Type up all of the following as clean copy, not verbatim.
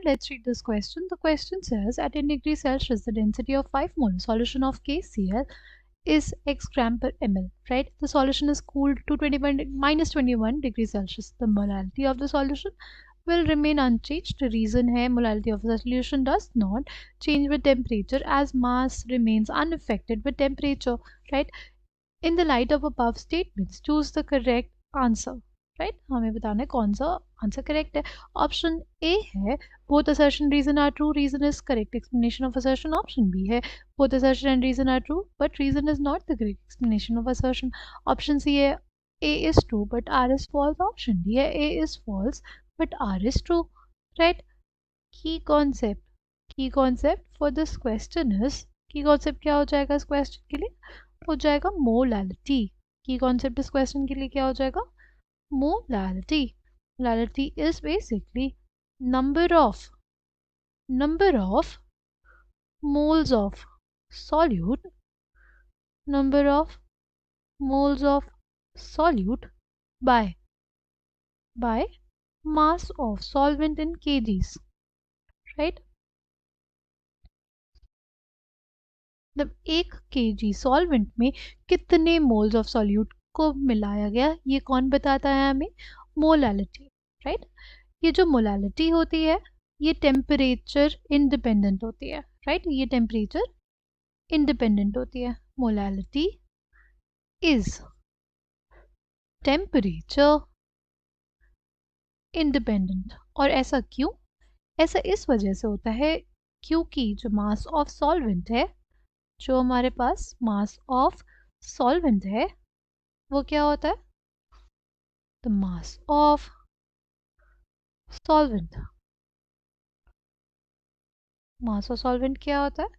let's read this question. The question says, at 10 degrees Celsius, the density of 5 mole solution of KCl is x gram per ml, right? The solution is cooled to minus 21 degrees Celsius. The molality of the solution will remain unchanged. The reason है molality of the solution does not change with temperature as mass remains unaffected with temperature, right? In the light of above statements, choose the correct answer. Right हमें बताना है कौन सा answer correct है. Option A है both assertion reason are true, reason is correct explanation of assertion. Option B है both assertion and reason are true but reason is not the correct explanation of assertion. Option C है A is true but R is false. Option D है A is false but R is true. Right. की concept for this question is, की concept क्या हो जाएगा इस question के लिए? हो जाएगा मोलैलिटी. की कॉन्सेप्ट इस क्वेश्चन के लिए क्या हो जाएगा? Molality. Molality is basically number of moles of solute, number of moles of solute by mass of solvent in kgs, right? मतलब 1 kg सॉल्वेंट में कितने मोल्स ऑफ सॉल्यूट को मिलाया गया, ये कौन बताता है हमें? मोलालिटी. राइट. ये जो मोलालिटी होती है ये टेम्परेचर इंडिपेंडेंट होती है. राइट. ये टेम्परेचर इंडिपेंडेंट होती है. Molality is temperature independent. और ऐसा क्यों? ऐसा इस वजह से होता है क्योंकि जो मास ऑफ सॉल्वेंट है, जो हमारे पास मास ऑफ सॉल्वेंट है वो क्या होता है? The mass of solvent. Mass of solvent क्या होता है?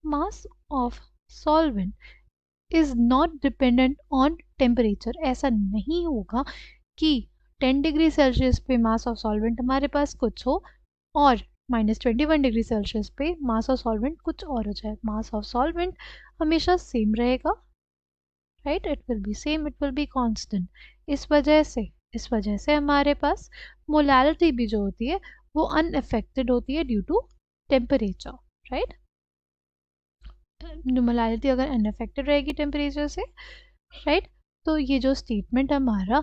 Mass of solvent is not dependent on temperature. ऐसा नहीं होगा कि 10 डिग्री सेल्सियस पे मास ऑफ सॉल्वेंट हमारे पास कुछ हो और -21 डिग्री सेल्सियस पे मास ऑफ सॉल्वेंट कुछ और हो जाए. मास ऑफ सॉल्वेंट हमेशा सेम रहेगा. Right. It will be same, it will be constant. इस वजह से हमारे पास मोलालिटी भी जो होती है वो अनअफेक्टेड होती है due to temperature. Right. Molality अगर अनअफेक्टेड रहेगी टेम्परेचर से, राइट, तो ये जो स्टेटमेंट हमारा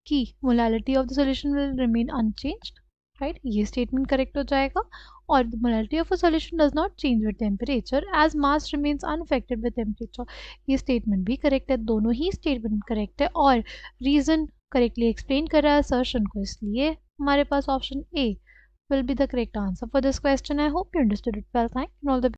कि molality of the solution will remain unchanged, right, ये स्टेटमेंट करेक्ट हो जाएगा. और the molality of a solution does not change with temperature as mass remains unaffected with temperature. ये स्टेटमेंट भी करेक्ट है. दोनों ही स्टेटमेंट करेक्ट है और रीजन करेक्टली एक्सप्लेन कर रहा है असर्शन को, इसलिए हमारे पास option A will be the correct answer for this question. I hope you understood it well. Thank you and all the